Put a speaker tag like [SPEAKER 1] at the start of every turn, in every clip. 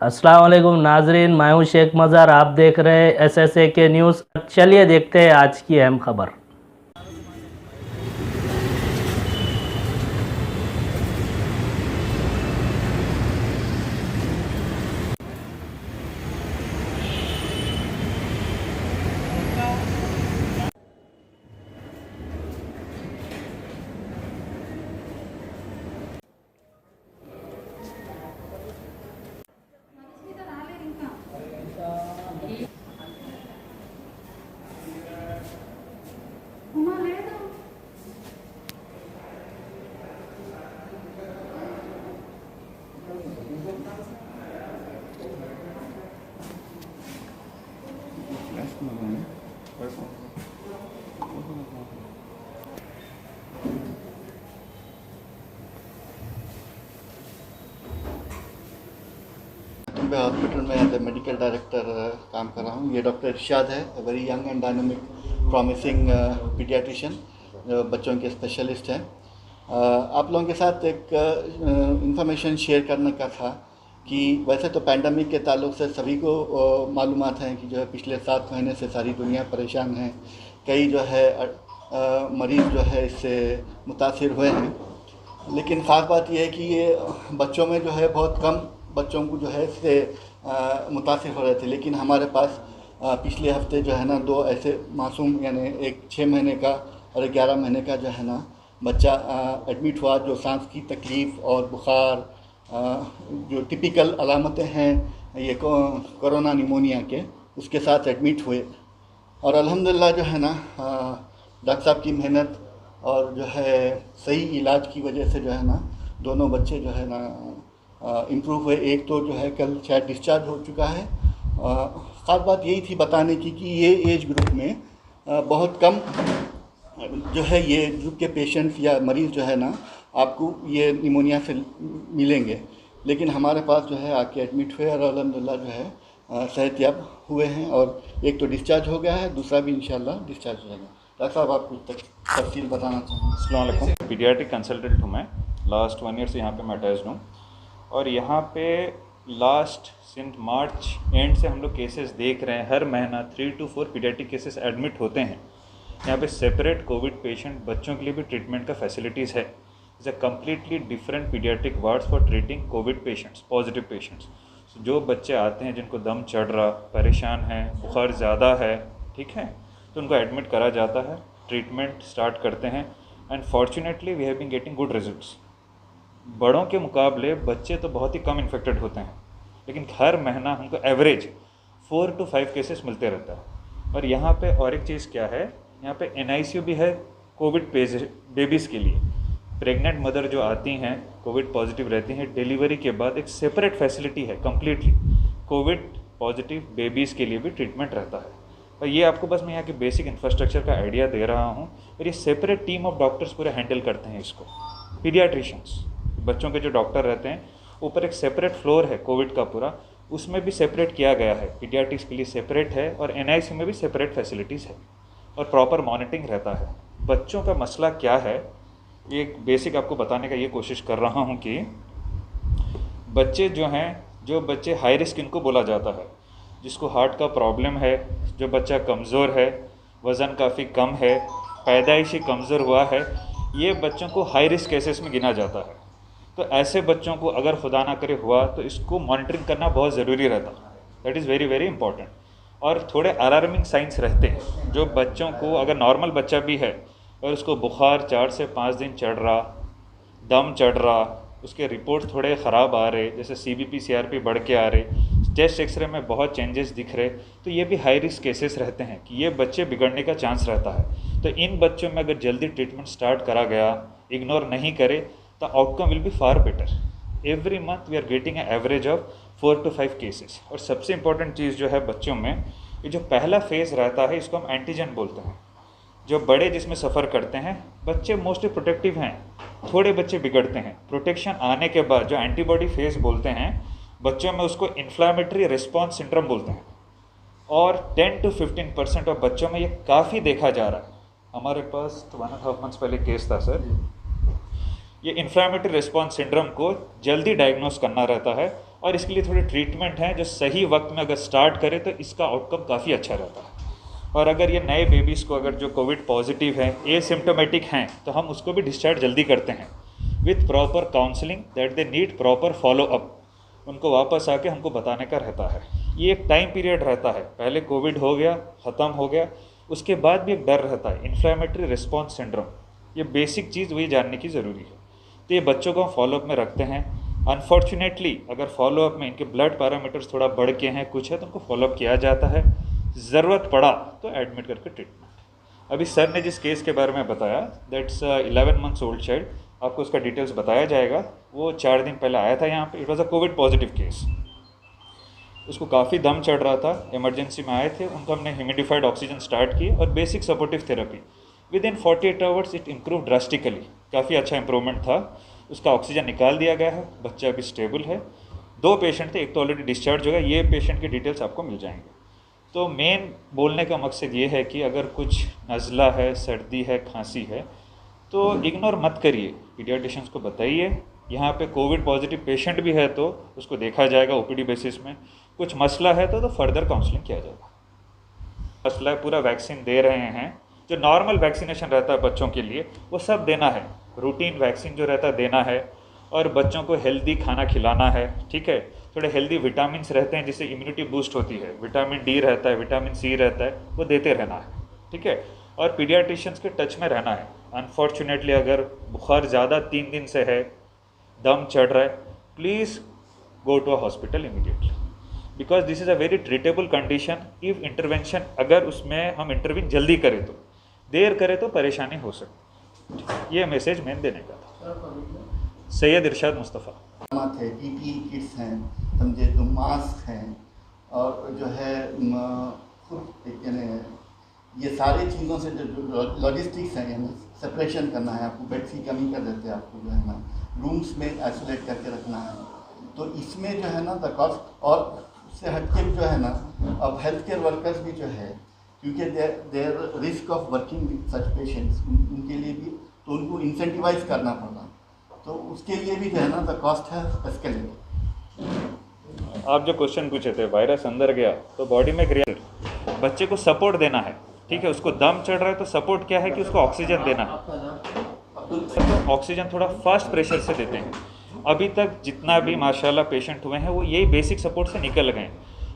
[SPEAKER 1] अस्सलाम वालेकुम नाजरीन, मैं हूं शेख मज़हर। आप देख रहे हैं SSA के न्यूज़। चलिए देखते हैं आज की अहम खबर।
[SPEAKER 2] मैं हॉस्पिटल में एज ए मेडिकल डायरेक्टर काम कर रहा हूँ। ये डॉक्टर इरशाद है, very young and dynamic promising paediatrician, जो बच्चों के स्पेशलिस्ट हैं। आप लोगों के साथ एक इंफॉर्मेशन शेयर करने का था कि वैसे तो पैंडमिक के ताल्लुक से सभी को मालूमात हैं कि जो है पिछले 7 महीने से सारी दुनिया परेशान है। कई जो है मरीज़ जो है इससे मुतासिर हुए हैं, लेकिन ख़ास बात यह है कि ये बच्चों में जो है बहुत कम बच्चों को जो है इससे मुतासिर हो रहे थे। लेकिन हमारे पास पिछले हफ्ते जो है ना 2 ऐसे मासूम, यानी एक 6 महीने का और एक 11 महीने का जो है ना बच्चा एडमिट हुआ, जो सांस की तकलीफ़ और बुखार, जो टिपिकल अलामतें हैं ये कोरोना निमोनिया के, उसके साथ एडमिट हुए। और अल्हम्दुलिल्लाह जो है ना डॉक्टर साहब की मेहनत और जो है सही इलाज की वजह से जो है ना दोनों बच्चे जो है ना इम्प्रूव हुए। एक तो जो है कल शायद डिस्चार्ज हो चुका है। ख़ास बात यही थी बताने की कि ये एज ग्रुप में बहुत कम जो है ये ग्रुप के पेशेंट्स या मरीज़ जो है ना आपको ये निमोनिया से मिलेंगे, लेकिन हमारे पास जो है आके एडमिट हुए और अल्हम्दुलिल्लाह जो है सेहतयाब हुए हैं। और एक तो डिस्चार्ज हो गया है, दूसरा भी इंशाल्लाह डिस्चार्ज हो जाएगा। डॉक्टर साहब आप कुछ तफसील बताना चाहेंगे?
[SPEAKER 3] अस्सलाम वालेकुम। पीडियाट्रिक कंसल्टेंट हूँ मैं, लास्ट 1 ईयर से यहाँ पे मैं अटैच्ड हूँ। और यहाँ पे लास्ट सिंस मार्च एंड से हम लोग केसेस देख रहे हैं। हर महीना 3 to 4 पीडियाट्रिक केसेस एडमिट होते हैं। यहाँ पे सेपरेट कोविड पेशेंट बच्चों के लिए भी ट्रीटमेंट का फैसिलिटीज़ है। It's a completely different paediatric wards for treating COVID patients, positive patients. जो बच्चे आते हैं जिनको दम चढ़ रहा, परेशान है, बुखार ज़्यादा है, ठीक है, तो उनको एडमिट करा जाता है, ट्रीटमेंट स्टार्ट करते हैं and fortunately we have been getting good results. बड़ों के मुकाबले बच्चे तो बहुत ही कम इन्फेक्टेड होते हैं, लेकिन हर महीना हमको एवरेज 4 to 5 केसेस मिलते रहता है। और यहाँ पे और एक चीज़ क्या है, यहाँ पे NICU भी है कोविड बेबीज़ के लिए। प्रेग्नेंट मदर जो आती हैं कोविड पॉजिटिव रहती हैं, डिलीवरी के बाद एक सेपरेट फैसिलिटी है कम्प्लीटली कोविड पॉजिटिव बेबीज़ के लिए भी ट्रीटमेंट रहता है। और ये आपको बस मैं यहाँ के बेसिक इंफ्रास्ट्रक्चर का आइडिया दे रहा हूँ। और ये सेपरेट टीम ऑफ डॉक्टर्स पूरे हैंडल करते हैं इसको। पीडियाट्रिशियंस, बच्चों के जो डॉक्टर रहते हैं, ऊपर एक सेपरेट फ्लोर है कोविड का पूरा, उसमें भी सेपरेट किया गया है। पीडियाट्रिक्स के लिए सेपरेट है और NICU में भी सेपरेट फैसिलिटीज़ है और प्रॉपर मॉनिटरिंग रहता है। बच्चों का मसला क्या है, एक बेसिक आपको बताने का ये कोशिश कर रहा हूँ कि बच्चे जो हैं, जो बच्चे हाई रिस्क इनको बोला जाता है, जिसको हार्ट का प्रॉब्लम है, जो बच्चा कमज़ोर है, वज़न काफ़ी कम है, पैदाइशी कमज़ोर हुआ है, ये बच्चों को हाई रिस्क केसेस में गिना जाता है। तो ऐसे बच्चों को अगर खुदा ना करे हुआ तो इसको मॉनिटरिंग करना बहुत ज़रूरी रहता है। That is very very important. और थोड़े अलार्मिंग साइंस रहते हैं, जो बच्चों को, अगर नॉर्मल बच्चा भी है और उसको बुखार 4 से 5 दिन चढ़ रहा, दम चढ़ रहा, उसके रिपोर्ट थोड़े ख़राब आ रहे, जैसे CBP CRP बढ़ के आ रहे, चेस्ट एक्सरे में बहुत चेंजेस दिख रहे, तो ये भी हाई रिस्क केसेस रहते हैं कि ये बच्चे बिगड़ने का चांस रहता है। तो इन बच्चों में अगर जल्दी ट्रीटमेंट स्टार्ट करा गया, इग्नोर नहीं करे, तो outcome will be far better. Every month we are getting a average of 4 to 5 cases. और सबसे इंपॉर्टेंट चीज़ जो है बच्चों में, ये जो पहला फेज़ रहता है इसको हम एंटीजन बोलते हैं। जो बड़े जिसमें सफ़र करते हैं, बच्चे मोस्टली प्रोटेक्टिव हैं, थोड़े बच्चे बिगड़ते हैं। प्रोटेक्शन आने के बाद जो एंटीबॉडी फेज़ बोलते हैं बच्चों में, उसको इन्फ्लामेटरी रिस्पॉन्स सिंड्रोम बोलते हैं। और 10 to 15% ऑफ बच्चों में ये काफ़ी देखा जा रहा है। हमारे पास 1.5 months पहले केस था सर। ये इन्फ्लामेटरी रिस्पॉन्स सिंड्रोम को जल्दी डायग्नोस करना रहता है और इसके लिए थोड़े ट्रीटमेंट हैं जो सही वक्त में अगर स्टार्ट करें तो इसका आउटकम काफ़ी अच्छा रहता है। और अगर ये नए बेबीज़ को अगर जो कोविड पॉजिटिव हैं, एसिम्प्टोमेटिक हैं, तो हम उसको भी डिस्चार्ज जल्दी करते हैं with proper counselling that they need proper follow up. उनको वापस आके हमको बताने का रहता है। ये एक टाइम पीरियड रहता है, पहले कोविड हो गया, ख़त्म हो गया, उसके बाद भी एक डर रहता है, इन्फ्लेमेटरी रिस्पॉन्स सिंड्रोम। ये बेसिक चीज़ वही जानने की ज़रूरी है। तो ये बच्चों को हम फॉलोअप में रखते हैं। अनफॉर्चुनेटली अगर फॉलोअप में इनके ब्लड पैरामीटर्स थोड़ा बढ़ के हैं, कुछ है, तो उनको फॉलोअप किया जाता है। ज़रूरत पड़ा तो एडमिट करके ट्रीटमेंट। अभी सर ने जिस केस के बारे में बताया, दैट्स 11 मंथ्स ओल्ड चाइल्ड, आपको उसका डिटेल्स बताया जाएगा। वो 4 दिन पहले आया था यहाँ पे। It was a Covid positive case. उसको काफ़ी दम चढ़ रहा था, इमरजेंसी में आए थे, उनको हमने ह्यूमिडिफाइड ऑक्सीजन स्टार्ट की और basic supportive therapy. With in 48 hours it improve drastically, काफ़ी अच्छा इंप्रूवमेंट था। उसका ऑक्सीजन निकाल दिया गया है, बच्चा अभी स्टेबल है। 2 पेशेंट थे, एक तो ऑलरेडी डिस्चार्ज हो गया, ये पेशेंट की डिटेल्स आपको मिल जाएंगे। तो मेन बोलने का मकसद ये है कि अगर कुछ नज़ला है, सर्दी है, खांसी है, तो इग्नोर मत करिए, पीडियाट्रिशियंस को बताइए। यहाँ पे कोविड पॉजिटिव पेशेंट भी है तो उसको देखा जाएगा ओपीडी बेसिस में। कुछ मसला है तो फर्दर काउंसलिंग किया जाएगा। मसला है, पूरा वैक्सीन दे रहे हैं, जो नॉर्मल वैक्सीनेशन रहता है बच्चों के लिए वो सब देना है, रूटीन वैक्सीन जो रहता है देना है, और बच्चों को हेल्दी खाना खिलाना है, ठीक है। थोड़े हेल्दी विटामिन रहते हैं जिससे इम्यूनिटी बूस्ट होती है, विटामिन डी रहता है, विटामिन सी रहता है, वो देते रहना है, ठीक है। और पीडियाट्रिशियंस के टच में रहना है। अनफॉर्चुनेटली अगर बुखार ज़्यादा 3 दिन से है, दम चढ़ रहा है, please go to a hospital immediately, because this is a very treatable condition. If intervention अगर उसमें हम इंटरवीन जल्दी करें तो, देर करें तो परेशानी हो सकती। ये मैसेज मैंने देने का था। सैयद इरशाद मुस्तफ़ा
[SPEAKER 2] है, पीपीई किट्स हैं, समझे, जो मास्क हैं, और जो है ये सारी चीज़ों से जो लॉजिस्टिक्स हैं, यानी सेपरेशन करना है, आपको बेड्स की कमी कर देते हैं, आपको जो है ना रूम्स में आइसोलेट करके रखना है। तो इसमें जो है ना द कॉस्ट, और उससे हटके जो है ना अब हेल्थ केयर वर्कर्स भी जो है, क्योंकि there risk of working with such patients, उनके लिए भी तो उनको इंसेंटिवाइज करना पड़ता, तो उसके लिए भी जो है ना द कॉस्ट है एस्केलेट।
[SPEAKER 3] आप जो क्वेश्चन पूछे थे, वायरस अंदर गया तो बॉडी में क्रिएट, बच्चे को सपोर्ट देना है, ठीक है। उसको दम चढ़ रहा है तो सपोर्ट क्या है कि उसको ऑक्सीजन देना है। तो ऑक्सीजन थोड़ा फास्ट प्रेशर से देते हैं। अभी तक जितना भी माशाल्लाह पेशेंट हुए हैं वो यही बेसिक सपोर्ट से निकल गए।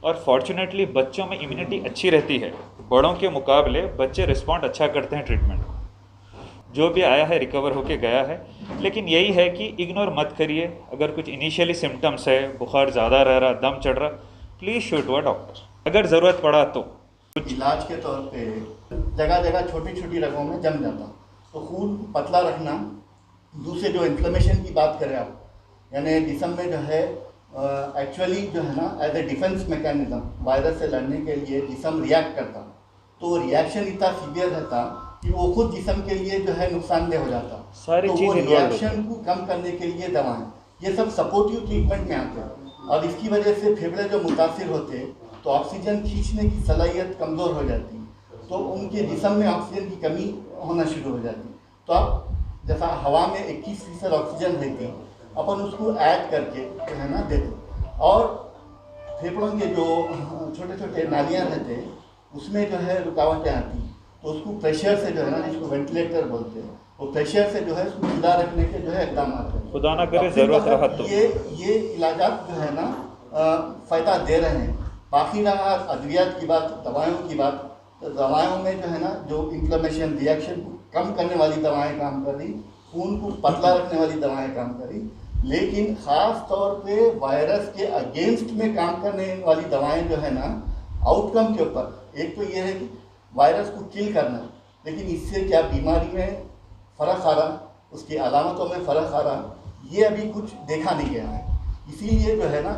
[SPEAKER 3] और फॉर्चुनेटली बच्चों में इम्यूनिटी अच्छी रहती है, बड़ों के मुकाबले बच्चे रिस्पॉन्ड अच्छा करते हैं ट्रीटमेंट। जो भी आया है रिकवर होके गया है। लेकिन यही है कि इग्नोर मत करिए। अगर कुछ इनिशियली सिम्टम्स है, बुखार ज़्यादा रह रहा, दम चढ़ रहा, please show to a doctor. अगर ज़रूरत पड़ा तो
[SPEAKER 2] इलाज के तौर पे जगह जगह छोटी छोटी रगों में जम जाता, तो खून पतला रखना। दूसरे जो इन्फ्लेमेशन की बात करें आप, यानी जिस्म में जो है एक्चुअली जो है ना as a defence mechanism virus से लड़ने के लिए जिस्म रिएक्ट करता, तो रिएक्शन इतना सीवियर रहता कि वो खुद जिस्म के लिए जो है नुकसानदेह हो जाता।
[SPEAKER 3] सारी
[SPEAKER 2] तो
[SPEAKER 3] चीज़
[SPEAKER 2] वो रिएक्शन को कम करने के लिए दवाएं, ये सब सपोर्टिव ट्रीटमेंट में आते हैं। और इसकी वजह से फेफड़े जो मुतासिर होते हैं तो ऑक्सीजन खींचने की सलाहियत कमज़ोर हो जाती है, तो उनके जिस्म में ऑक्सीजन की कमी होना शुरू हो जाती है। तो आप जैसा हवा में 21% ऑक्सीजन रहती, अपन उसको ऐड करके जो है ना देते, और फेफड़ों के जो छोटे छोटे नालियाँ रहते हैं उसमें जो है रुकावटें आती, तो उसको प्रेशर से जो है ना, जिसको वेंटिलेटर बोलते हैं, वो प्रेशर से जो है उसको खुला रखने के जो है इकदाम आते हैं।
[SPEAKER 3] खुदा ना करे ज़रूरत रहा तो
[SPEAKER 2] ये इलाजात जो है ना फ़ायदा दे रहे हैं। बाकी रहा अद्वियात की बात, दवाओं की बात, तो दवाओं में जो है ना जो इन्फ्लेमेशन रिएक्शन को कम करने वाली दवाएं काम कर रही, खून को पतला रखने वाली दवाएं काम कर रही, लेकिन ख़ास तौर पे वायरस के अगेंस्ट में काम करने वाली दवाएं जो है ना आउटकम के ऊपर, एक तो ये है कि वायरस को किल करना, लेकिन इससे क्या बीमारी में फ़र्क आ रहा, उसकी अलामतों में फ़र्क आ रहा, ये अभी कुछ देखा नहीं गया है। इसीलिए जो है ना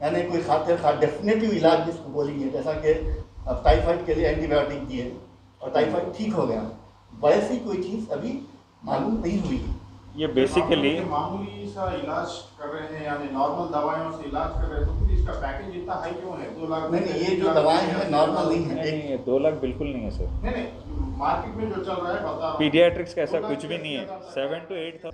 [SPEAKER 2] यानी कोई खातिर डेफिनेटिव इलाज जिसको बोलेंगे, जैसा कि टाइफाइड के लिए एंटीबायोटिक दिए और टाइफाइड ठीक हो गया, वैसी कोई चीज़ अभी मालूम नहीं हुई।
[SPEAKER 3] ये बेसिकली
[SPEAKER 4] मामूली सा इलाज कर रहे हैं, यानी नॉर्मल दवाइयों से इलाज कर रहे हैं, तो फिर इसका पैकेज इतना हाई क्यों है? 2 लाख
[SPEAKER 2] नहीं, ये जो दवाएं हैं नॉर्मल नहीं है।
[SPEAKER 3] नहीं, 2 लाख बिल्कुल नहीं है सर।
[SPEAKER 4] नहीं, मार्केट में जो चल रहा है बता रहा हूं।
[SPEAKER 3] पीडियाट्रिक्स का ऐसा कुछ भी नहीं है। 7 to 8 था।